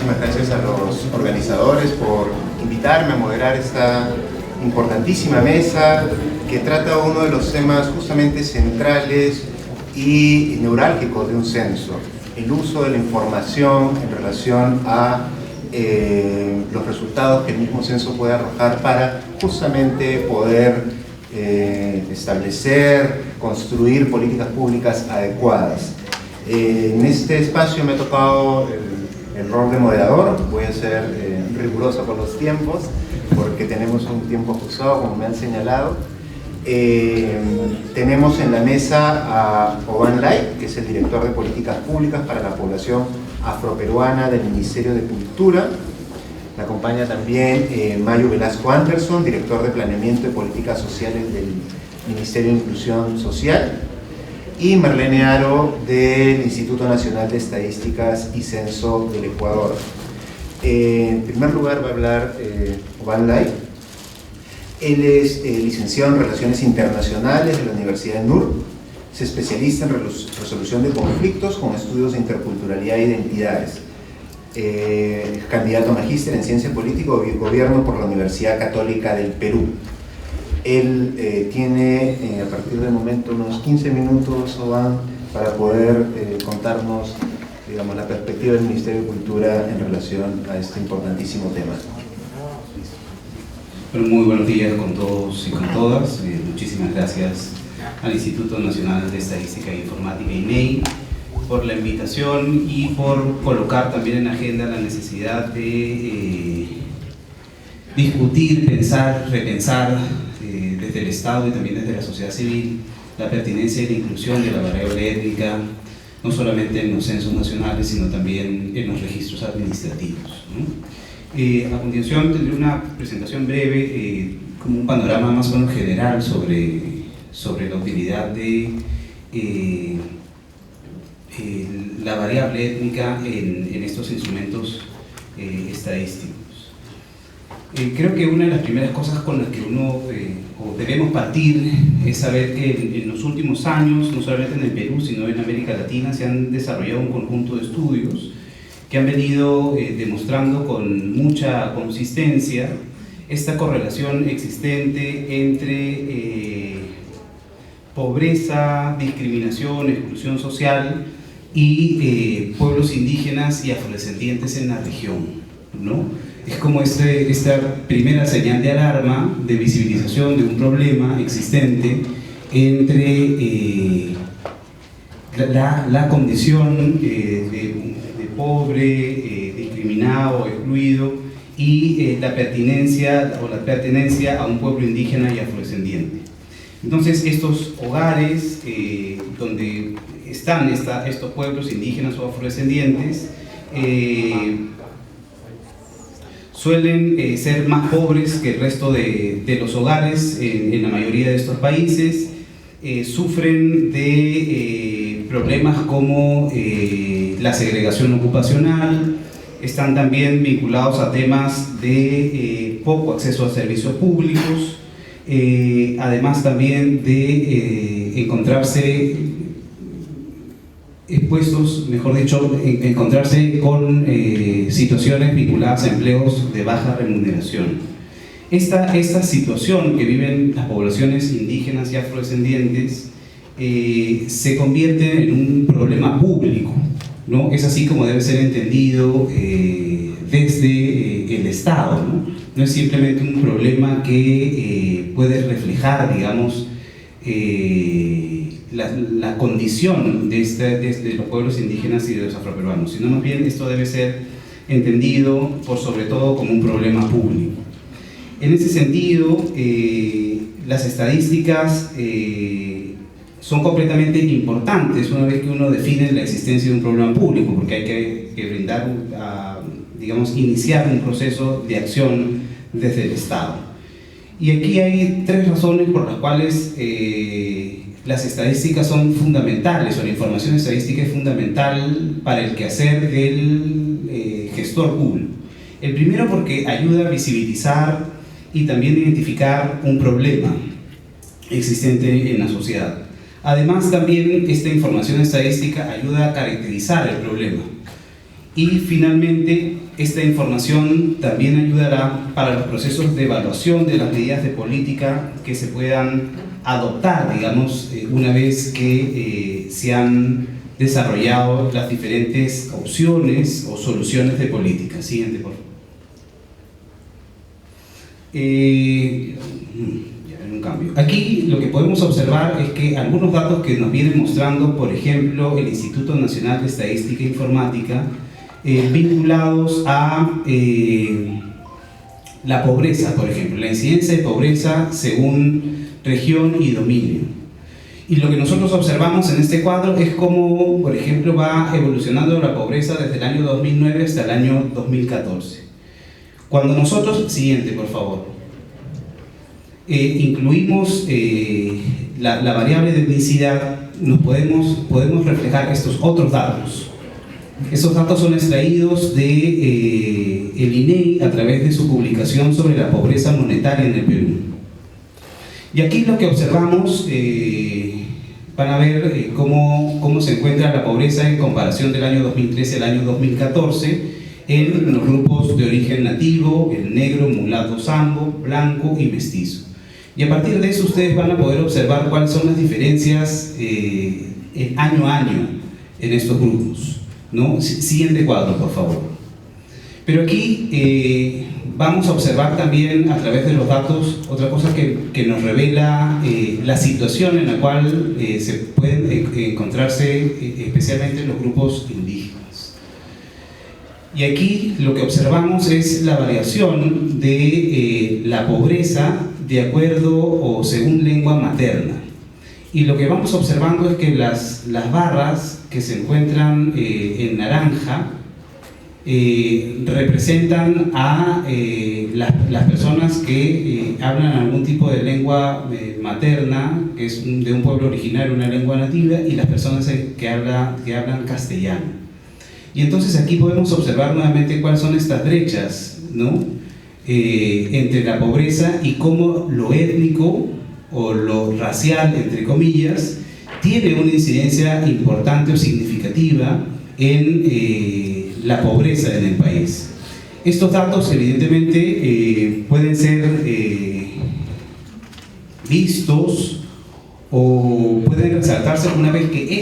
Muchísimas gracias a los organizadores por invitarme a moderar esta importantísima mesa que trata uno de los temas justamente centrales y neurálgicos de un censo: el uso de la información en relación a los resultados que el mismo censo puede arrojar para justamente poder establecer, construir políticas públicas adecuadas. En este espacio me ha tocado el rol de moderador. Voy a ser riguroso con los tiempos porque tenemos un tiempo ajustado, como me han señalado. Tenemos en la mesa a Oban Lai, que es el director de políticas públicas para la población afroperuana del Ministerio de Cultura. Me acompaña también Mayo Velasco Anderson, director de planeamiento y políticas sociales del Ministerio de Inclusión Social, y Marlene Aro del Instituto Nacional de Estadísticas y Censo del Ecuador. En primer lugar va a hablar Oban Lai. Él es licenciado en Relaciones Internacionales de la Universidad de NUR, se especializa en resolución de conflictos con estudios de interculturalidad e identidades. Es candidato a magíster en Ciencia Política y Gobierno por la Universidad Católica del Perú. Él tiene a partir del momento unos 15 minutos, Oban, para poder contarnos, digamos, la perspectiva del Ministerio de Cultura en relación a este importantísimo tema. Bueno, muy buenos días con todos y con todas. Muchísimas gracias al Instituto Nacional de Estadística e Informática, INEI, por la invitación y por colocar también en agenda la necesidad de discutir, pensar, repensar desde el Estado y también desde la sociedad civil la pertinencia y la inclusión de la variable étnica, no solamente en los censos nacionales, sino también en los registros administrativos, ¿no? A continuación tendré una presentación breve, como un panorama más o menos general sobre la utilidad de la variable étnica en estos instrumentos estadísticos. Creo que una de las primeras cosas con las que uno o debemos partir es saber que en los últimos años, no solamente en el Perú, sino en América Latina, se han desarrollado un conjunto de estudios que han venido demostrando con mucha consistencia esta correlación existente entre pobreza, discriminación, exclusión social y pueblos indígenas y afrodescendientes en la región, ¿no? Es como esta primera señal de alarma, de visibilización de un problema existente entre la condición de pobre, discriminado, excluido, y la pertenencia a un pueblo indígena y afrodescendiente. Entonces, estos hogares donde están estos pueblos indígenas o afrodescendientes suelen ser más pobres que el resto de los hogares en la mayoría de estos países, sufren de problemas como la segregación ocupacional, están también vinculados a temas de poco acceso a servicios públicos, además también de encontrarse expuestos, mejor dicho, encontrarse con situaciones vinculadas a empleos de baja remuneración. Esta situación que viven las poblaciones indígenas y afrodescendientes se convierte en un problema público, ¿no? Es así como debe ser entendido desde el Estado, ¿no? No es simplemente un problema que puede reflejar, digamos, la condición de los pueblos indígenas y de los afroperuanos, sino más bien esto debe ser entendido por sobre todo como un problema público. En ese sentido, las estadísticas son completamente importantes una vez que uno define la existencia de un problema público, porque hay que brindar, digamos, iniciar un proceso de acción desde el Estado. Y aquí hay tres razones por las cuales las estadísticas son fundamentales, o la información estadística es fundamental para el quehacer del gestor público. El primero, porque ayuda a visibilizar y también identificar un problema existente en la sociedad. Además, también esta información estadística ayuda a caracterizar el problema Y finalmente, esta información también ayudará para los procesos de evaluación de las medidas de política que se puedan adoptar, digamos, una vez que se han desarrollado las diferentes opciones o soluciones de política. Siguiente, por favor. Un cambio. Aquí lo que podemos observar es que algunos datos que nos vienen mostrando, por ejemplo, el Instituto Nacional de Estadística e Informática, vinculados a la pobreza, por ejemplo, la incidencia de pobreza según región y dominio. Y lo que nosotros observamos en este cuadro es cómo, por ejemplo, va evolucionando la pobreza desde el año 2009 hasta el año 2014. Cuando nosotros, siguiente por favor, incluimos la variable de etnicidad, podemos reflejar estos otros datos. Esos datos son extraídos de el INEI a través de su publicación sobre la pobreza monetaria en el Perú. Y aquí lo que observamos, van a ver cómo se encuentra la pobreza en comparación del año 2013 al año 2014 en los grupos de origen nativo, el negro, mulato, sambo, blanco y mestizo. Y a partir de eso ustedes van a poder observar cuáles son las diferencias año a año en estos grupos, ¿no? Siguiente cuadro, por favor. Pero aquí vamos a observar también a través de los datos otra cosa que nos revela la situación en la cual se pueden encontrarse especialmente los grupos indígenas. Y aquí lo que observamos es la variación de la pobreza de acuerdo o según lengua materna. Y lo que vamos observando es que las barras que se encuentran en naranja representan a las personas que hablan algún tipo de lengua materna, que es de un pueblo originario, una lengua nativa, y las personas que hablan castellano. Y entonces aquí podemos observar nuevamente cuáles son estas brechas, ¿no? Entre la pobreza y cómo lo étnico o lo racial, entre comillas, tiene una incidencia importante o significativa en la pobreza en el país. Estos datos evidentemente pueden ser vistos o pueden resaltarse una vez que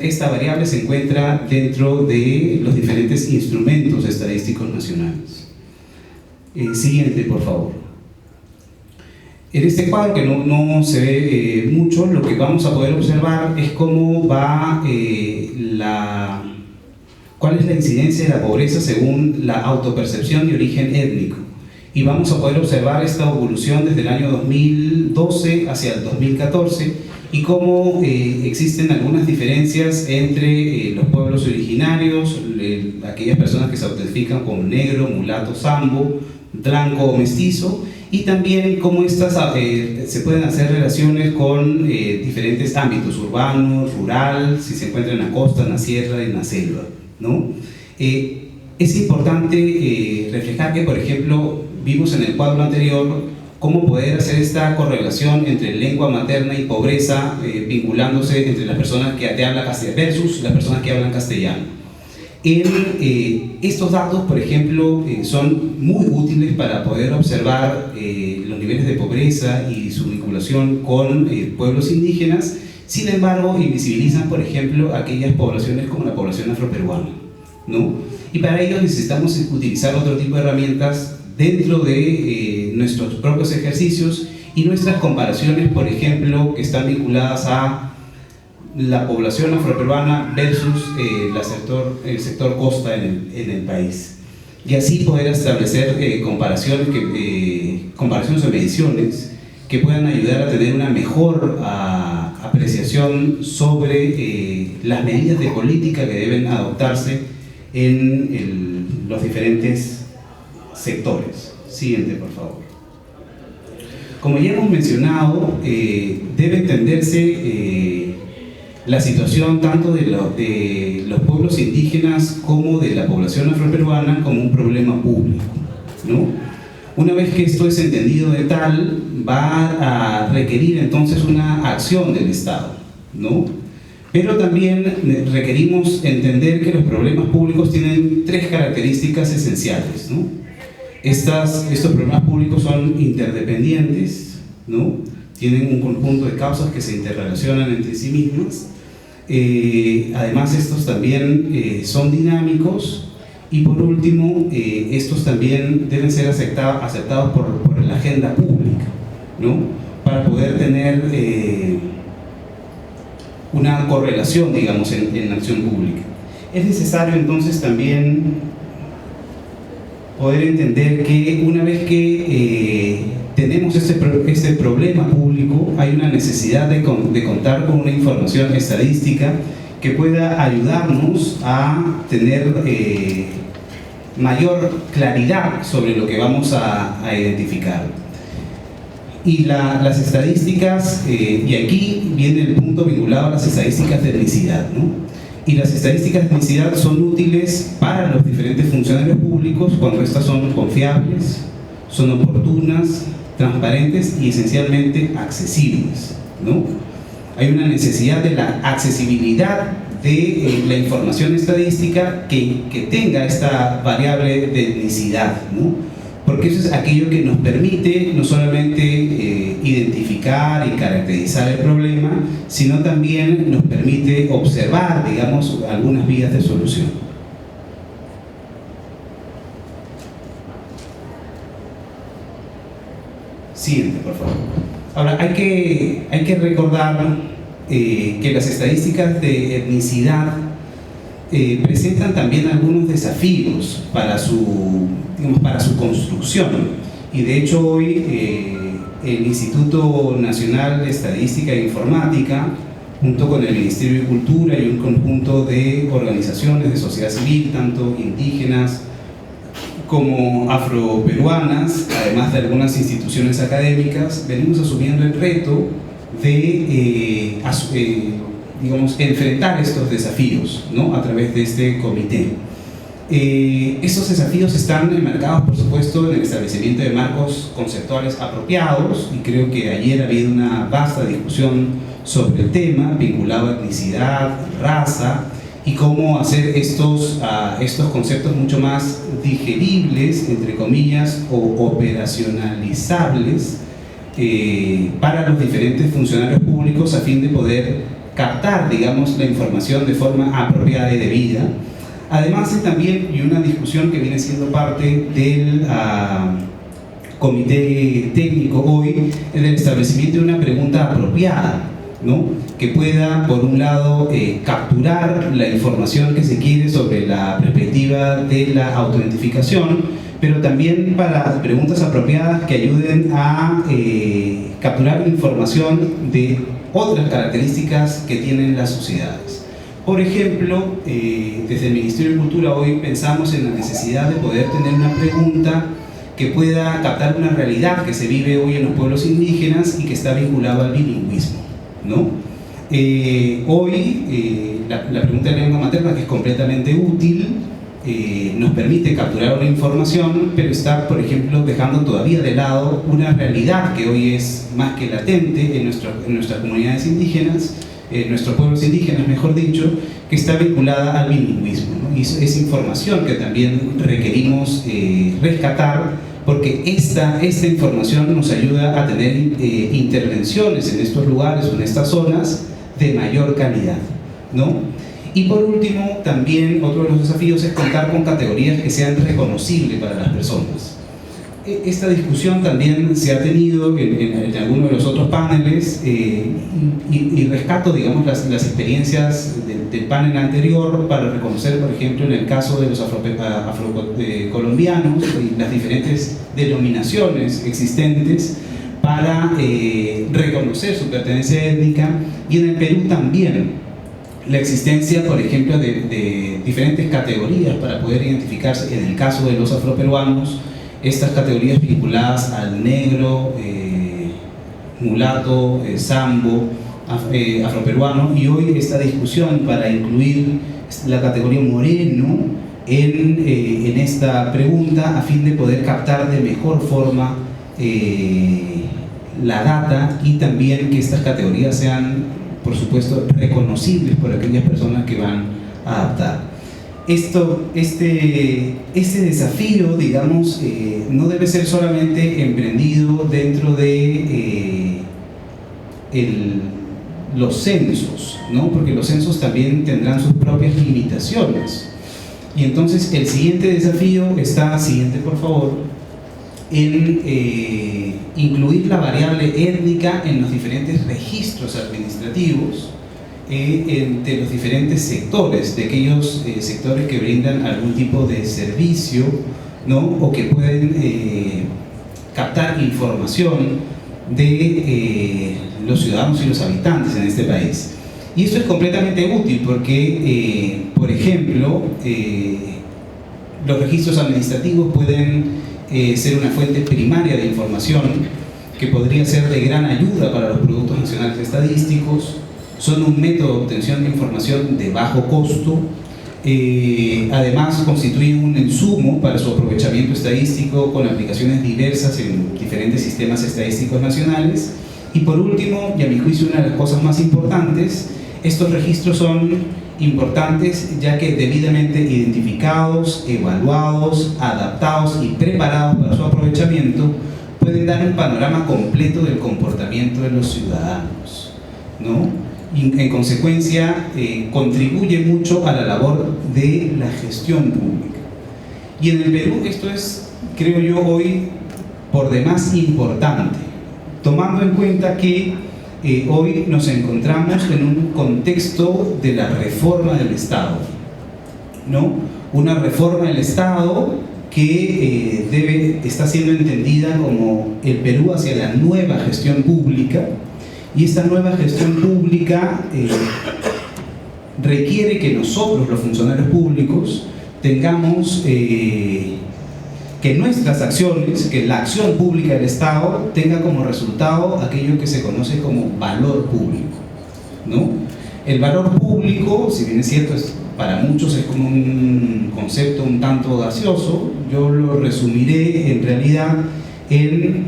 esta variable se encuentra dentro de los diferentes instrumentos estadísticos nacionales. Siguiente, por favor. En este cuadro, que no se ve mucho, lo que vamos a poder observar es cómo va cuál es la incidencia de la pobreza según la autopercepción de origen étnico. Y vamos a poder observar esta evolución desde el año 2012 hacia el 2014 y cómo existen algunas diferencias entre los pueblos originarios, aquellas personas que se autoidentifican como negro, mulato, sambo, blanco o mestizo, y también cómo estas se pueden hacer relaciones con diferentes ámbitos, urbano, rural, si se encuentra en la costa, en la sierra, en la selva, ¿no? Es importante reflejar que, por ejemplo, vimos en el cuadro anterior cómo poder hacer esta correlación entre lengua materna y pobreza, vinculándose entre las personas que hablan castellano versus las personas que hablan castellano. Estos datos, por ejemplo, son muy útiles para poder observar los niveles de pobreza y su vinculación con pueblos indígenas. Sin embargo, invisibilizan, por ejemplo, aquellas poblaciones como la población afroperuana, ¿no? Y para ello necesitamos utilizar otro tipo de herramientas dentro de nuestros propios ejercicios y nuestras comparaciones, por ejemplo, que están vinculadas a la población afroperuana versus el sector costa en el país. Y así poder establecer comparaciones o mediciones que puedan ayudar a tener una mejor apreciación sobre las medidas de política que deben adoptarse en los diferentes sectores. Siguiente, por favor. Como ya hemos mencionado, debe entenderse la situación tanto de los pueblos indígenas como de la población afroperuana como un problema público, ¿no? Una vez que esto es entendido de tal, va a requerir entonces una acción del Estado, ¿no? Pero también requerimos entender que los problemas públicos tienen tres características esenciales, ¿no? Estos problemas públicos son interdependientes, ¿no? Tienen un conjunto de causas que se interrelacionan entre sí mismas. Además, estos también son dinámicos. Y por último, estos también deben ser aceptados por la agenda pública, ¿no? Para poder tener una correlación, digamos, en la acción pública. Es necesario entonces también poder entender que una vez que tenemos este problema público, hay una necesidad de contar con una información estadística que pueda ayudarnos a tener mayor claridad sobre lo que vamos a identificar. Y las estadísticas, y aquí viene el punto vinculado a las estadísticas de etnicidad, ¿no? Y las estadísticas de etnicidad son útiles para los diferentes funcionarios públicos cuando estas son confiables, son oportunas, transparentes y esencialmente accesibles, ¿no? Hay una necesidad de la accesibilidad de la información estadística que tenga esta variable de etnicidad, ¿no? Porque eso es aquello que nos permite no solamente identificar y caracterizar el problema, sino también nos permite observar, digamos, algunas vías de solución. Siguiente, por favor. Ahora, hay que recordar que las estadísticas de etnicidad presentan también algunos desafíos para su construcción. Y de hecho hoy el Instituto Nacional de Estadística e Informática, junto con el Ministerio de Cultura y un conjunto de organizaciones de sociedad civil, tanto indígenas como afroperuanas, además de algunas instituciones académicas, venimos asumiendo el reto de digamos, enfrentar estos desafíos, ¿no? A través de este comité. Estos desafíos están enmarcados, por supuesto, en el establecimiento de marcos conceptuales apropiados, y creo que ayer ha habido una vasta discusión sobre el tema, vinculado a etnicidad, raza, y cómo hacer estos conceptos mucho más digeribles, entre comillas, o operacionalizables para los diferentes funcionarios públicos a fin de poder captar, digamos, la información de forma apropiada y debida. Además, también, y una discusión que viene siendo parte del comité técnico hoy, es el establecimiento de una pregunta apropiada, ¿no? Que pueda, por un lado, capturar la información que se quiere sobre la perspectiva de la autoidentificación, pero también para preguntas apropiadas que ayuden a capturar información de otras características que tienen las sociedades. Por ejemplo, desde el Ministerio de Cultura hoy pensamos en la necesidad de poder tener una pregunta que pueda captar una realidad que se vive hoy en los pueblos indígenas y que está vinculado al bilingüismo, ¿no? Hoy la pregunta de lengua materna, que es completamente útil, nos permite capturar una información, pero está, por ejemplo, dejando todavía de lado una realidad que hoy es más que latente en nuestras comunidades indígenas, nuestros pueblos indígenas, mejor dicho, que está vinculada al bilingüismo, ¿no? Y es información que también requerimos rescatar, porque esta información nos ayuda a tener intervenciones en estos lugares o en estas zonas de mayor calidad, ¿no? Y por último, también otro de los desafíos es contar con categorías que sean reconocibles para las personas. Esta discusión también se ha tenido en algunos de los otros paneles y rescato, digamos, las experiencias del panel anterior para reconocer, por ejemplo, en el caso de los afrocolombianos y las diferentes denominaciones existentes para reconocer su pertenencia étnica, y en el Perú también la existencia, por ejemplo, de diferentes categorías para poder identificarse. En el caso de los afroperuanos, estas categorías vinculadas al negro, mulato, sambo, afroperuano, y hoy esta discusión para incluir la categoría moreno en esta pregunta a fin de poder captar de mejor forma la data, y también que estas categorías sean, por supuesto, reconocibles por aquellas personas que van a adaptar. Este desafío, digamos, no debe ser solamente emprendido dentro de los censos, ¿no? Porque los censos también tendrán sus propias limitaciones. Y entonces el siguiente desafío está, siguiente por favor, en incluir la variable étnica en los diferentes registros administrativos de los diferentes sectores, de aquellos sectores que brindan algún tipo de servicio, ¿no? O que pueden captar información de los ciudadanos y los habitantes en este país. Y esto es completamente útil porque, por ejemplo, los registros administrativos pueden ser una fuente primaria de información que podría ser de gran ayuda para los productos nacionales estadísticos. Son un método de obtención de información de bajo costo. Además, constituyen un insumo para su aprovechamiento estadístico con aplicaciones diversas en diferentes sistemas estadísticos nacionales. Y por último, y a mi juicio una de las cosas más importantes, estos registros son importantes ya que debidamente identificados, evaluados, adaptados y preparados para su aprovechamiento, pueden dar un panorama completo del comportamiento de los ciudadanos, ¿no? Y en consecuencia contribuye mucho a la labor de la gestión pública. Y en el Perú esto es, creo yo, hoy por demás importante, tomando en cuenta que hoy nos encontramos en un contexto de la reforma del Estado, ¿no? Una reforma del Estado que está siendo entendida como el Perú hacia la nueva gestión pública. Y esta nueva gestión pública requiere que nosotros, los funcionarios públicos, tengamos que nuestras acciones, que la acción pública del Estado tenga como resultado aquello que se conoce como valor público, ¿no? El valor público, si bien es cierto, para muchos es como un concepto un tanto gaseoso, yo lo resumiré en realidad en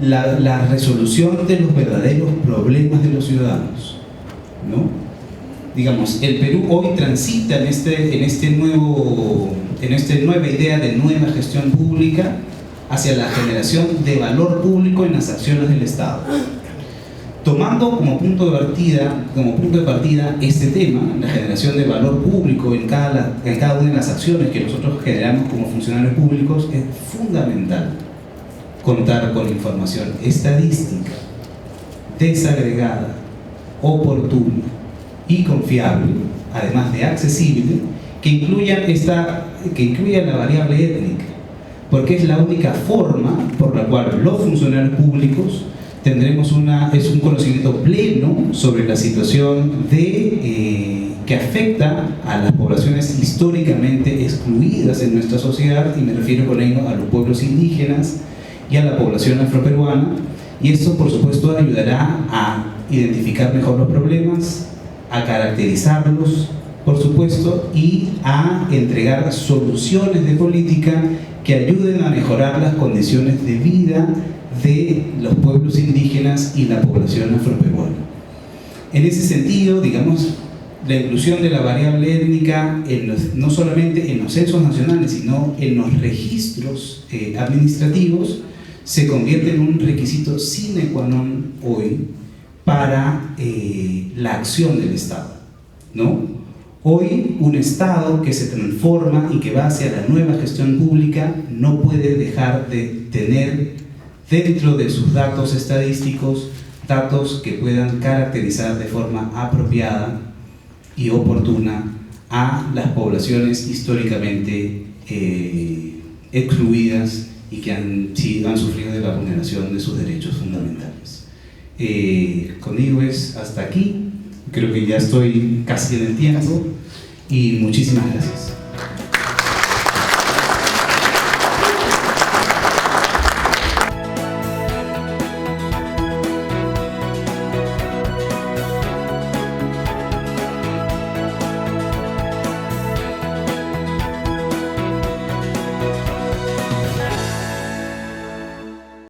la resolución de los verdaderos problemas de los ciudadanos, ¿no? Digamos, el Perú hoy transita en esta nueva idea de nueva gestión pública hacia la generación de valor público en las acciones del Estado. Tomando como punto de partida este tema, la generación de valor público en cada una de las acciones que nosotros generamos como funcionarios públicos, es fundamental contar con información estadística, desagregada, oportuna y confiable, además de accesible, que incluya la variable étnica, porque es la única forma por la cual los funcionarios públicos tendremos un conocimiento pleno sobre la situación que afecta a las poblaciones históricamente excluidas en nuestra sociedad, y me refiero con ello a los pueblos indígenas y a la población afroperuana, y esto por supuesto ayudará a identificar mejor los problemas, a caracterizarlos, por supuesto, y a entregar soluciones de política que ayuden a mejorar las condiciones de vida de los pueblos indígenas y la población afroperuana. En ese sentido, digamos, la inclusión de la variable étnica no solamente en los censos nacionales, sino en los registros administrativos, se convierte en un requisito sine qua non hoy para la acción del Estado, ¿no? Hoy un Estado que se transforma y que va hacia la nueva gestión pública no puede dejar de tener dentro de sus datos estadísticos datos que puedan caracterizar de forma apropiada y oportuna a las poblaciones históricamente excluidas y que han sufrido de la vulneración de sus derechos fundamentales. Conmigo es hasta aquí, creo que ya estoy casi en el tiempo, y muchísimas gracias.